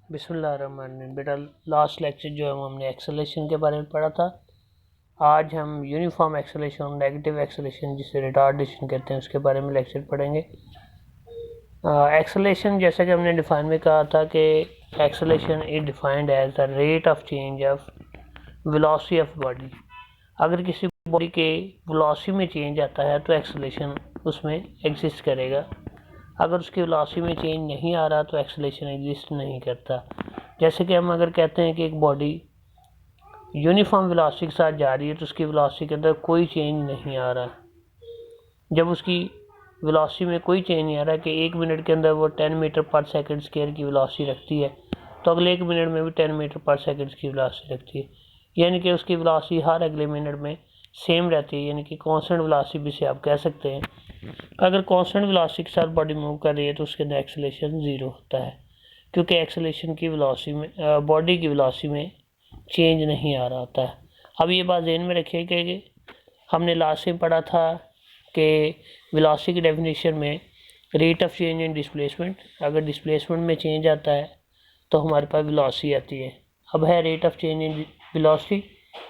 बिस्मिल्लाहिर्रहमानिर्रहीम। बेटा last lecture जो है हमने एक्सेलेरेशन के बारे में पढ़ा था। आज हम यूनिफॉर्म एक्सेलेरेशन और नेगेटिव एक्सेलेरेशन जिसे रिटार्डेशन कहते हैं उसके बारे में लेक्चर पढ़ेंगे। एक्सेलेरेशन जैसा कि हमने डिफाइन में कहा था कि acceleration is defined as the rate of change of velocity of body. अगर किसी बॉडी के वेलोसिटी में चेंज आता है तो एक्सेलेरेशन उसमें एग्जिस्ट करेगा। अगर उसकी वेलोसिटी में चेंज नहीं आ रहा तो एक्सेलेरेशन एग्जिस्ट नहीं करता। जैसे कि हम अगर कहते हैं कि एक बॉडी यूनिफॉर्म वेलोसिटी के साथ जा रही है तो उसकी वेलोसिटी के अंदर कोई चेंज नहीं आ रहा। जब उसकी वेलोसिटी में कोई चेंज नहीं आ रहा कि 1 मिनट के अंदर वो 10 मीटर पर सेकंड स्क्वायर की वेलोसिटी रखती है तो अगले 1 मिनट में भी 10 मीटर पर सेकंड की वेलोसिटी रखती है, यानी कि उसकी वेलोसिटी हर अगले मिनट में सेम रहती है, यानी कि कांस्टेंट वेलोसिटी भी से आप कह सकते हैं। अगर कांस्टेंट वेलोसिटी के साथ बॉडी मूव कर रही है तो उसके अंदर एक्सेलेरेशन 0 होता है, क्योंकि एक्सेलेरेशन की वेलोसिटी में बॉडी की वेलोसिटी में चेंज नहीं आ रहा होता है। अब ये बात ध्यान में रखिए कि हमने लास्ट में पढ़ा था कि वेलोसिटी की डेफिनेशन में rate of change in displacement, अगर डिस्प्लेसमेंट में चेंज आता है तो हमारे पास वेलोसिटी आती है। अब है rate of change in velocity,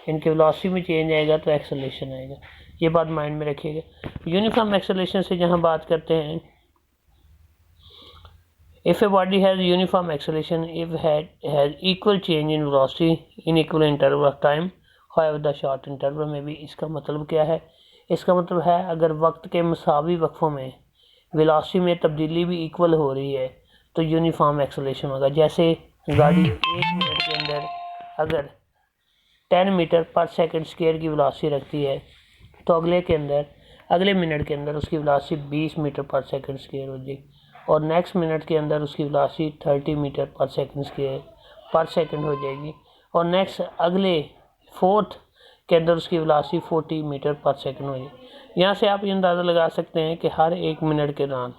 इनके वेलोसिटी में चेंज आएगा तो एक्सेलेरेशन आएगा। ये बात माइंड में रखिएगा। यूनिफॉर्म एक्सेलेरेशन से जहाँ बात करते हैं, if a body has uniform acceleration if has equal change in velocity in equal interval of time however the short interval में भी। इसका मतलब क्या है? इसका मतलब है अगर वक्त के मसावी वक्फों में वेलोसिटी में तब्दीली भी इक्वल हो रही है तो यूनिफॉर्म एक्सेलेरेशन होगा। जैसे गाड़ी 1 मिनट के अंदर अगर 10 मीटर पर सेकंड स्क्वायर की वेलोसिटी रखती है तो अगले मिनट के अंदर उसकी वेलोसिटी 20 मीटर पर सेकंड स्क्वायर हो जाएगी और नेक्स्ट मिनट के अंदर उसकी वेलोसिटी 30 मीटर पर सेकंड स्क्वायर पर सेकंड हो जाएगी और नेक्स्ट अगले फोर्थ के अंदर उसकी वेलोसिटी 40 मीटर पर सेकंड हो जाएगी। यहाँ से आप ये अंदाज़ा लगा सकते हैं कि हर 1 मिनट के दौरान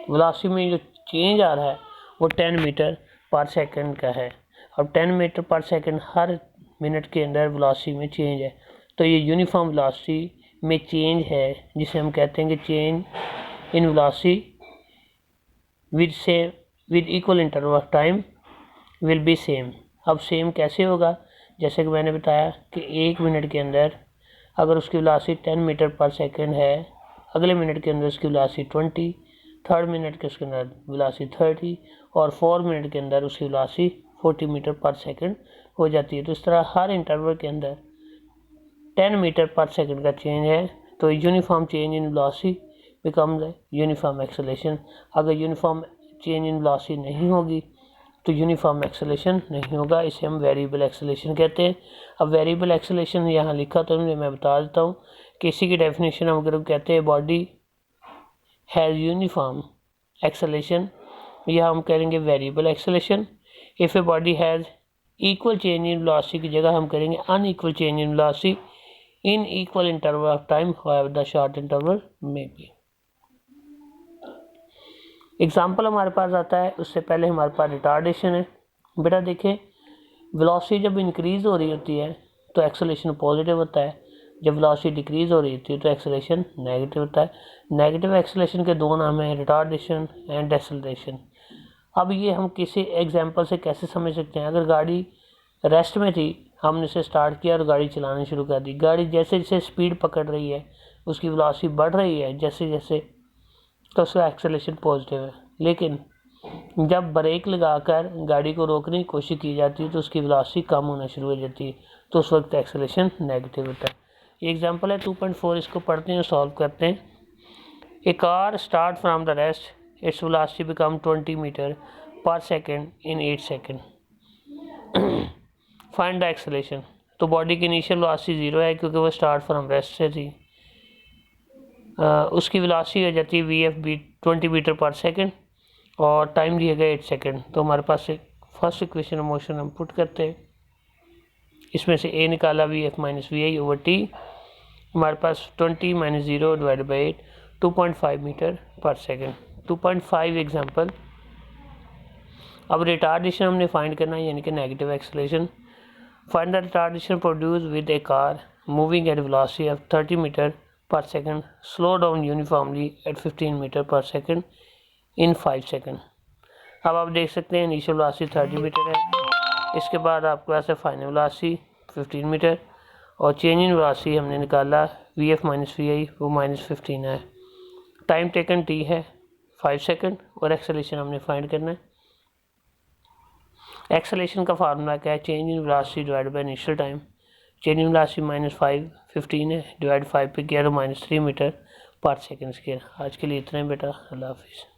वेलोसिटी में जो चेंज आ रहा है वो 10 मीटर पर सेकंड का है। अब 10 मीटर पर सेकंड हर मिनट के अंदर वेलोसिटी में चेंज है, तो ये यूनिफॉर्म वेलोसिटी में चेंज है जिसे हम कहते हैं कि change in velocity with equal interval of time will be same. अब सेम कैसे होगा? जैसे कि मैंने बताया कि 1 मिनट के अंदर अगर उसकी वेलोसिटी 10 मीटर पर सेकंड है, अगले मिनट के अंदर उसकी वेलोसिटी 20, थर्ड मिनट के उसके अंदर वेलोसिटी 30 और 4 मिनट के अंदर उसकी वेलोसिटी 40 मीटर पर सेकंड हो जाती है। तो इस तरह हर इंटरवल के अंदर 10 मीटर पर सेकंड का चेंज है, तो uniform change in velocity become the uniform acceleration. अगर यूनिफॉर्म चेंज इन वेलोसिटी नहीं होगी तो यूनिफॉर्म एक्सेलेरेशन नहीं होगा, इसे हम वेरिएबल एक्सेलेरेशन कहते हैं। अब वेरिएबल एक्सेलेरेशन यहाँ लिखा तो मैं बता देता हूँ कि इसी की डेफिनेशन हम अगर कहते हैं बॉडी हैज़ यूनिफॉर्म एक्सेलेरेशन, यह हम करेंगे variable acceleration. If a body has equal change in velocity की जगह हम करेंगे unequal change in velocity in equal interval of time however the short interval में बी। एग्जाम्पल हमारे पास आता है, उससे पहले हमारे पास रिटार्डेशन है। बेटा देखें, वेलोसिटी जब इंक्रीज हो रही होती है तो एक्सेलेरेशन पॉजिटिव होता है, जब वेलोसिटी डिक्रीज हो रही होती है तो एक्सेलेरेशन नेगेटिव होता है। नेगेटिव एक्सेलेरेशन के दो नाम हैं, रिटार्डेशन एंड एक्सेलरेशन। अब ये हम किसी एग्जाम्पल से कैसे समझ सकते हैं? अगर गाड़ी रेस्ट में थी, हमने इसे स्टार्ट किया और गाड़ी चलानी शुरू कर दी, गाड़ी जैसे जैसे स्पीड पकड़ रही है उसकी वेलोसिटी बढ़ रही है जैसे जैसे, तो उसका एक्सेलेरेशन पॉजिटिव है। लेकिन जब ब्रेक लगाकर गाड़ी को रोकने की कोशिश की जाती है तो उसकी वेलोसिटी कम होना शुरू हो जाती है, तो उस वक्त एक्सेलेरेशन नेगेटिव होता है। ये एग्जांपल है 2.4, इसको पढ़ते हैं और सॉल्व करते हैं। A car start from the rest, its velocity become 20 metre per second in 8 second. Find the acceleration. तो बॉडी की इनिशियल वेलोसिटी 0 है क्योंकि वो स्टार्ट फ्रॉम रेस्ट से थी। उसकी वेलोसिटी हो जाती है VF 20 मीटर पर सेकेंड और टाइम दिया गया 8 सेकेंड। तो हमारे पास फर्स्ट इक्वेशन मोशन हम पुट करते हैं, इसमें से A निकाला VF minus VI over T, हमारे पास 20 minus 0 divide by 8 2.5 metre per second. 2.5 example. अब रिटार्डेशन हमने फाइंड करना है, यानी कि negative acceleration. Find the retardation produce with a car moving at velocity of 30 metre per second, slow down uniformly at 15 meter per second in 5 seconds। अब आप देख सकते हैं इनिशियल वेलोसिटी 30 मीटर है, इसके बाद आपके पास है फाइनल वेलोसिटी 15 मीटर और चेंज इन वेलोसिटी हमने निकाला VF माइनस VI वो -15 है। टाइम टेकन T है 5 सेकंड और एक्सेलेरेशन हमने फाइंड करना है। एक्सेलेरेशन का फार्मूला क्या है, change in velocity divide by initial time. Change in velocity -15 है, डिवाइड 5 पे किया तो -3 मीटर पर सेकंड स्क्वायर। आज के लिए इतना ही बेटा, अल्लाह हाफिज़।